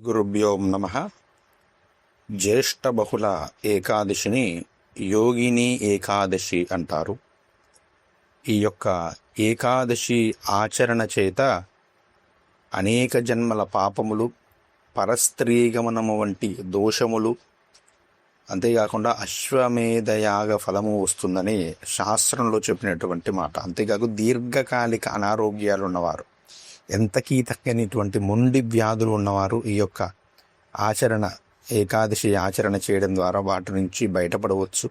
గురుభ్యో నమ. జ్యేష్ఠ బహుళ ఏకాదశిని యోగిని ఏకాదశి అంటారు. ఈ యొక్క ఏకాదశి ఆచరణ చేత అనేక జన్మల పాపములు, పరస్త్రీగమనము వంటి దోషములు, అంతేకాకుండా అశ్వమేధయాగ ఫలము వస్తుందని శాస్త్రంలో చెప్పినటువంటి మాట. అంతేకాక దీర్ఘకాలిక అనారోగ్యాలు ఉన్నవారు, ఎంతకీ తగ్గనిటువంటి మొండి వ్యాధులు ఉన్నవారు ఈ యొక్క ఏకాదశి ఆచరణ చేయడం ద్వారా వాటి నుంచి బయటపడవచ్చు.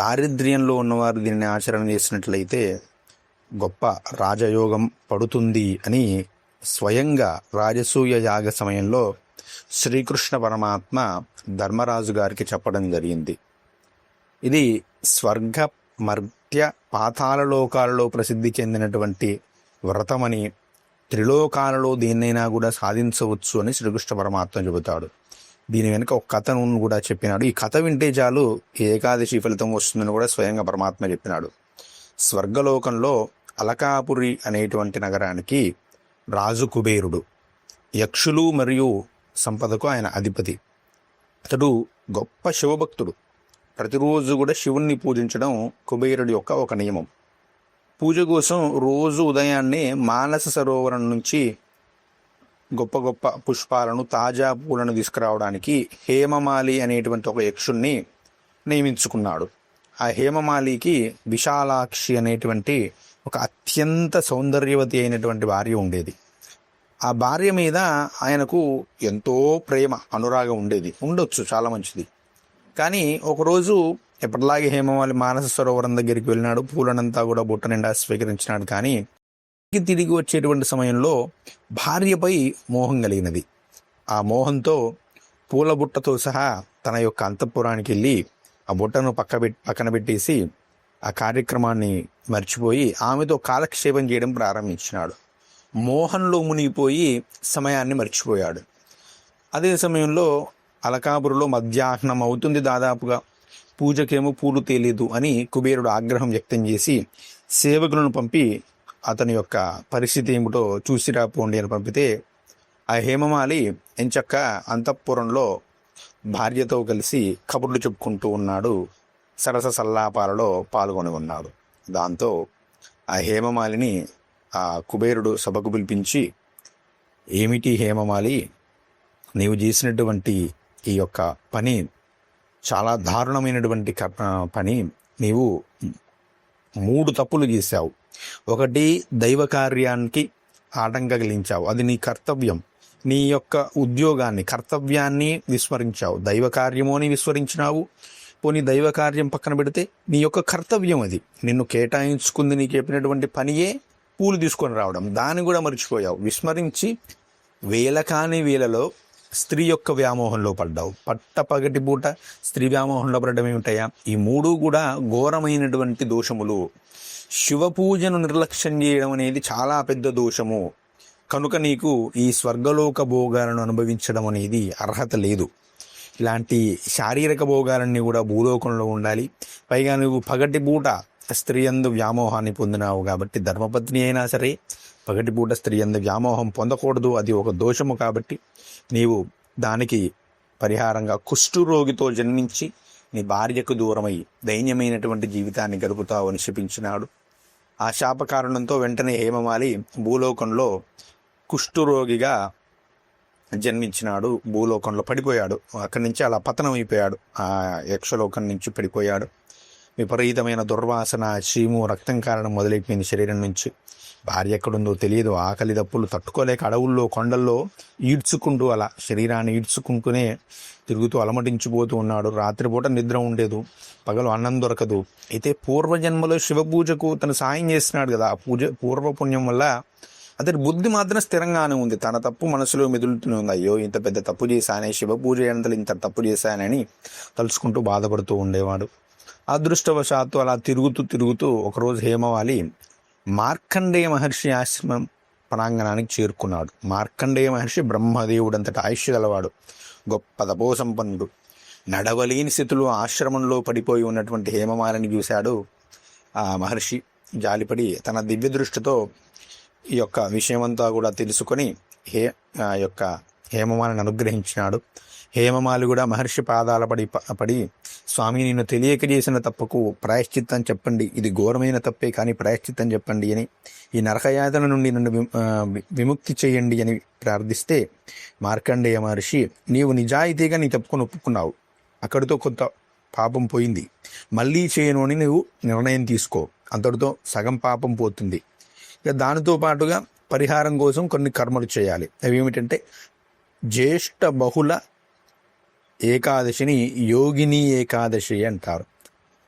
దారిద్ర్యంలో ఉన్నవారు దీన్ని ఆచరణ చేసినట్లయితే గొప్ప రాజయోగం పడుతుంది అని స్వయంగా రాజసూయ యాగ సమయంలో శ్రీకృష్ణ పరమాత్మ ధర్మరాజు గారికి చెప్పడం జరిగింది. ఇది స్వర్గ, మర్త్య, పాతాళ లోకాలలో ప్రసిద్ధి చెందినటువంటి వ్రతమని, త్రిలోకాలలో దేన్నైనా కూడా సాధించవచ్చు అని శ్రీకృష్ణ పరమాత్మ చెబుతాడు. దీని వెనుక ఒక కథను కూడా చెప్పినాడు. ఈ కథ వింటే చాలు ఏకాదశి ఫలితం వస్తుందని కూడా స్వయంగా పరమాత్మ చెప్పినాడు. స్వర్గలోకంలో అలకాపురి అనేటువంటి నగరానికి రాజు కుబేరుడు. యక్షులు మరియు సంపదకు ఆయన అధిపతి. అతడు గొప్ప శివభక్తుడు. ప్రతిరోజు కూడా శివుణ్ణి పూజించడం కుబేరుడి యొక్క ఒక నియమం. పూజ కోసం రోజు ఉదయాన్నే మానస సరోవరం నుంచి గొప్ప గొప్ప పుష్పాలను, తాజా పూలను తీసుకురావడానికి హేమమాలి అనేటువంటి ఒక యక్షుణ్ణి నియమించుకున్నాడు. ఆ హేమమాలికి విశాలాక్షి అనేటువంటి ఒక అత్యంత సౌందర్యవతి అయినటువంటి భార్య ఉండేది. ఆ భార్య మీద ఆయనకు ఎంతో ప్రేమ, అనురాగం ఉండొచ్చు, చాలా మంచిది. కానీ ఒకరోజు ఎప్పటిలాగే హేమమాలి మానస సరోవరం దగ్గరికి వెళ్ళినాడు. పూలనంతా కూడా బుట్ట నిండా స్వీకరించినాడు. కానీ తిరిగి వచ్చేటువంటి సమయంలో భార్యపై మోహం కలిగినది. ఆ మోహంతో పూల బుట్టతో సహా తన యొక్క అంతఃపురానికి వెళ్ళి ఆ బుట్టను పక్కన పెట్టేసి ఆ కార్యక్రమాన్ని మర్చిపోయి ఆమెతో కాలక్షేపం చేయడం ప్రారంభించినాడు. మోహంలో మునిగిపోయి సమయాన్ని మర్చిపోయాడు. అదే సమయంలో అలకాపురిలో మధ్యాహ్నం అవుతుంది దాదాపుగా. పూజకేమో పూలు తేలేదు అని కుబేరుడు ఆగ్రహం వ్యక్తం చేసి సేవకులను పంపి అతని యొక్క పరిస్థితి ఏమిటో చూసిరాపోండి అని పంపితే ఆ హేమమాలి ఎంచక్క అంతఃపురంలో భార్యతో కలిసి కబుర్లు చెప్పుకుంటూ ఉన్నాడు. సరస సల్లాపాలలో పాల్గొని ఉన్నాడు. దాంతో ఆ హేమమాలిని ఆ కుబేరుడు సభకు పిలిపించి, ఏమిటి హేమమాలి, నీవు చేసినటువంటి ఈ యొక్క పని చాలా దారుణమైనటువంటి పని. నీవు 3 తప్పులు చేశావు. ఒకటి, దైవ కార్యానికి ఆటంకం కలిగించావు. అది నీ కర్తవ్యం. నీ యొక్క ఉద్యోగాన్ని, కర్తవ్యాన్ని విస్మరించావు. దైవ కార్యమోని విస్మరించినావు. పోనీ దైవ కార్యం పక్కన పెడితే నీ యొక్క కర్తవ్యం అది. నిన్ను కేటాయించుకుంది, నీకు చెప్పినటువంటి పనియే పూలు తీసుకొని రావడం, దాన్ని కూడా మర్చిపోయావు. విస్మరించి వేల కాని వేలలో స్త్రీ యొక్క వ్యామోహంలో పడ్డావు. పగటి పూట స్త్రీ వ్యామోహంలో పడడం ఏమిటయా? ఈ 3 కూడా ఘోరమైనటువంటి దోషములు. శివ పూజను నిర్లక్ష్యం చేయడం అనేది చాలా పెద్ద దోషము. కనుక నీకు ఈ స్వర్గలోక భోగాలను అనుభవించడం అనేది అర్హత లేదు. ఇలాంటి శారీరక భోగాలన్నీ కూడా భూలోకంలో ఉండాలి. పైగా నువ్వు పగటి పూట స్త్రీ యందు వ్యామోహాన్ని పొందినావు కాబట్టి, ధర్మపత్ని అయినా సరే పగటిపూట స్త్రీ యందు వ్యామోహం పొందకూడదు. అది ఒక దోషము. కాబట్టి నీవు దానికి పరిహారంగా కుష్ఠురోగితో జన్మించి నీ భార్యకు దూరమై దైన్యమైనటువంటి జీవితాన్ని గడుపుతావు అని శపించినాడు. ఆ శాపకారణంతో వెంటనే హేమమాలి భూలోకంలో కుష్ఠురోగిగా జన్మించినాడు. భూలోకంలో పడిపోయాడు. అక్కడి నుంచి అలా పతనం అయిపోయాడు. ఆ యక్షలోకం నుంచి పడిపోయాడు. విపరీతమైన దుర్వాసన, చీము, రక్తం కారణం మొదలైపోయింది శరీరం నుంచి. భార్య ఎక్కడుందో తెలియదు. ఆకలి దప్పులు తట్టుకోలేక అడవుల్లో, కొండల్లో ఈడ్చుకుంటూ అలా శరీరాన్ని ఈడ్చుకుంటూనే తిరుగుతూ అలమటించిపోతూ ఉన్నాడు. రాత్రిపూట నిద్ర ఉండేదు, పగలు అన్నం దొరకదు. అయితే పూర్వజన్మలో శివ పూజకు తను సాయం చేస్తున్నాడు కదా, ఆ పూర్వపుణ్యం వల్ల అతని బుద్ధి మాత్రం స్థిరంగానే ఉంది. తన తప్పు మనసులో మెదులుతూనే ఉంది. అయ్యో, ఇంత పెద్ద తప్పు చేశానే, శివ పూజ ఎంతలు ఇంత తప్పు చేశానని తలుచుకుంటూ బాధపడుతూ ఉండేవాడు. అదృష్టవశాత్తు అలా తిరుగుతూ ఒకరోజు హేమవాలి మార్కండేయ మహర్షి ఆశ్రమం ప్రాంగణానికి చేరుకున్నాడు. మార్కండేయ మహర్షి బ్రహ్మదేవుడంతటి ఆయుష్య గలవాడు, గొప్ప తపోసంపన్నుడు. నడవలేని స్థితిలో ఆశ్రమంలో పడిపోయి ఉన్నటువంటి హేమమాలిని చూశాడు. ఆ మహర్షి జాలిపడి తన దివ్య దృష్టితో ఈ యొక్క విషయమంతా కూడా తెలుసుకొని ఆ యొక్క హేమమాలిని అనుగ్రహించినాడు. హేమమాలి కూడా మహర్షి పాదాల పడి స్వామి, నేను తెలియక చేసిన తప్పుకు ప్రాయశ్చిత్తం చెప్పండి, ఇది ఘోరమైన తప్పే కానీ ప్రాయశ్చిత్తం చెప్పండి అని, ఈ నరకయాతన నుండి నన్ను విముక్తి చేయండి అని ప్రార్థిస్తే మార్కండేయ మహర్షి, నీవు నిజాయితీగా నీ తప్పుకొని ఒప్పుకున్నావు, అక్కడితో కొంత పాపం పోయింది, మళ్ళీ చేయను అని నువ్వు నిర్ణయం తీసుకో, అంతటితో సగం పాపం పోతుంది. ఇక దానితో పాటుగా పరిహారం కోసం కొన్ని కర్మలు చేయాలి. అవి ఏమిటంటే జ్యేష్ఠ బహుళ ఏకాదశిని యోగిని ఏకాదశి అంటారు.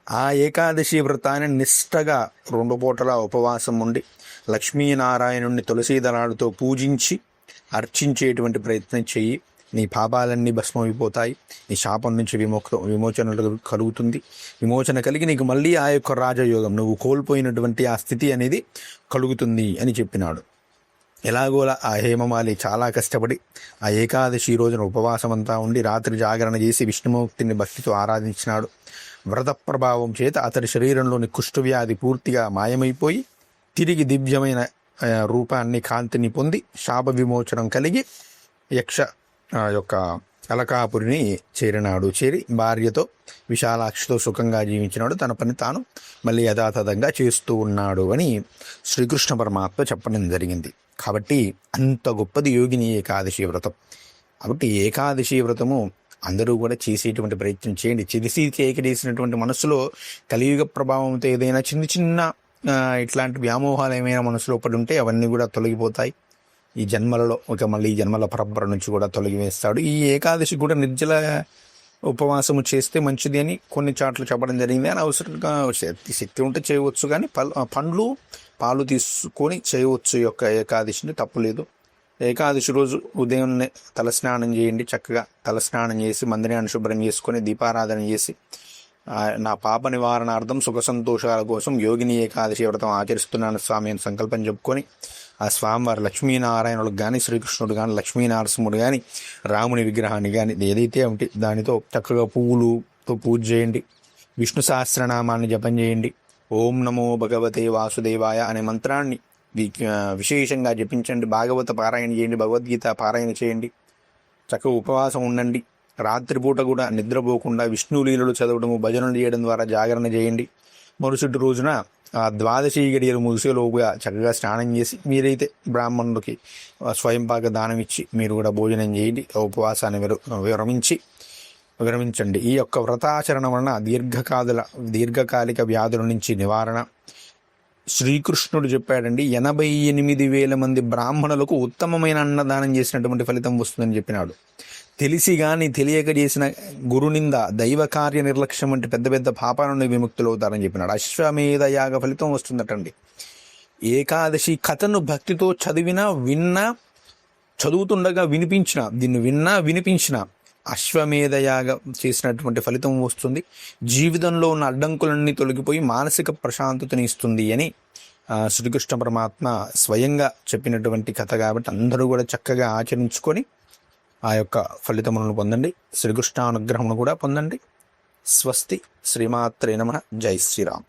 ఆ ఏకాదశి వ్రతాన్ని నిష్టగా 2 పూటల ఉపవాసం ఉండి లక్ష్మీనారాయణుడిని తులసీదళాలతో పూజించి అర్చించేటువంటి ప్రయత్నం చెయ్యి. నీ పాపాలన్నీ భస్మైపోతాయి, నీ శాపం నుంచి విమోచన కలుగుతుంది. విమోచన కలిగి నీకు మళ్ళీ ఆ యొక్క రాజయోగం, నువ్వు కోల్పోయినటువంటి ఆ స్థితి అనేది కలుగుతుంది అని చెప్పినాడు. ఎలాగోలా ఆ హేమమాలి చాలా కష్టపడి ఆ ఏకాదశి రోజున ఉపవాసం అంతా ఉండి రాత్రి జాగరణ చేసి విష్ణుమూర్తిని భక్తితో ఆరాధించినాడు. వ్రత ప్రభావం చేత అతడి శరీరంలోని కుష్ఠవ్యాధి పూర్తిగా మాయమైపోయి తిరిగి దివ్యమైన రూపాన్ని, కాంతిని పొంది శాప విమోచనం కలిగి యక్ష యొక్క అలకాపురిని చేరి భార్యతో విశాలాక్షితో సుఖంగా జీవించినాడు. తన పని తాను మళ్ళీ యథాతథంగా చేస్తూ ఉన్నాడు అని శ్రీకృష్ణ పరమాత్మ చెప్పడం జరిగింది. కాబట్టి అంత గొప్పది యోగిని ఏకాదశి వ్రతం. కాబట్టి ఏకాదశి వ్రతము అందరూ కూడా చేసేటువంటి ప్రయత్నం చేయండి. చేసినటువంటి మనసులో కలియుగ ప్రభావంతో ఏదైనా చిన్న ఇట్లాంటి వ్యామోహాలు ఏమైనా మనసులో పడి ఉంటే అవన్నీ కూడా తొలగిపోతాయి. ఈ జన్మలలో మళ్ళీ ఈ జన్మల పరంపర నుంచి కూడా తొలగివేస్తాడు. ఈ ఏకాదశి కూడా నిర్జల ఉపవాసము చేస్తే మంచిది అని కొన్ని చాట్లు చెప్పడం జరిగింది. అని అవసరంగా శక్తి ఉంటే చేయవచ్చు, కానీ పండ్లు పాలు తీసుకొని చేయవచ్చు ఈ యొక్క ఏకాదశిని, తప్పులేదు. ఏకాదశి రోజు ఉదయం తలస్నానం చేయండి. చక్కగా తలస్నానం చేసి మందిరాన్ని శుభ్రం చేసుకొని దీపారాధన చేసి నా పాప నివారణార్థం సుఖ సంతోషాల కోసం యోగిని ఏకాదశి వ్రతం ఆచరిస్తున్నాను స్వామి అని సంకల్పం చెప్పుకొని ఆ స్వామివారు లక్ష్మీనారాయణుడికి కానీ, శ్రీకృష్ణుడు కానీ, లక్ష్మీనరసింహుడు కానీ, రాముని విగ్రహాన్ని కానీ ఏదైతే ఉంటే దానితో చక్కగా పువ్వులతో పూజ చేయండి. విష్ణు సహస్రనామాన్ని జపం చేయండి. ఓం నమో భగవతే వాసుదేవాయ అనే మంత్రాన్ని విశేషంగా జపించండి. భాగవత పారాయణ చేయండి, భగవద్గీత పారాయణ చేయండి. చక్కగా ఉపవాసం ఉండండి. రాత్రిపూట కూడా నిద్రపోకుండా విష్ణు లీలలు చదవడము, భజనలు చేయడం ద్వారా జాగరణ చేయండి. మరుసటి రోజున ఆ ద్వాదశి గడియలు ముగిసేలోపుగా చక్కగా స్నానం చేసి మీరైతే బ్రాహ్మణుడికి స్వయంపాక దానం ఇచ్చి మీరు కూడా భోజనం చేయండి. ఉపవాసాన్ని విరమించండి. ఈ యొక్క వ్రతాచరణ వలన దీర్ఘకాలిక వ్యాధుల నుంచి నివారణ. శ్రీకృష్ణుడు చెప్పాడండి, 88,000 మంది బ్రాహ్మణులకు ఉత్తమమైన అన్నదానం చేసినటువంటి ఫలితం వస్తుందని చెప్పినాడు. తెలిసి కానీ తెలియక చేసిన గురునింద, దైవ కార్య నిర్లక్ష్యం వంటి పెద్ద పెద్ద పాపాల నుండి విముక్తులు అవుతారని చెప్పినాడు. అశ్వమేధ యాగ ఫలితం వస్తుందటండి. ఏకాదశి కథను భక్తితో చదువుతుండగా వినిపించిన అశ్వమేధ యాగ చేసినటువంటి ఫలితం వస్తుంది. జీవితంలో ఉన్న అడ్డంకులన్నీ తొలగిపోయి మానసిక ప్రశాంతతని ఇస్తుంది అని శ్రీకృష్ణ పరమాత్మ స్వయంగా చెప్పినటువంటి కథ. కాబట్టి అందరూ కూడా చక్కగా ఆచరించుకొని ఆ యొక్క ఫలితములను పొందండి. శ్రీకృష్ణ అనుగ్రహమును కూడా పొందండి. స్వస్తి. శ్రీమాత్రే నమః. జై శ్రీరామ్.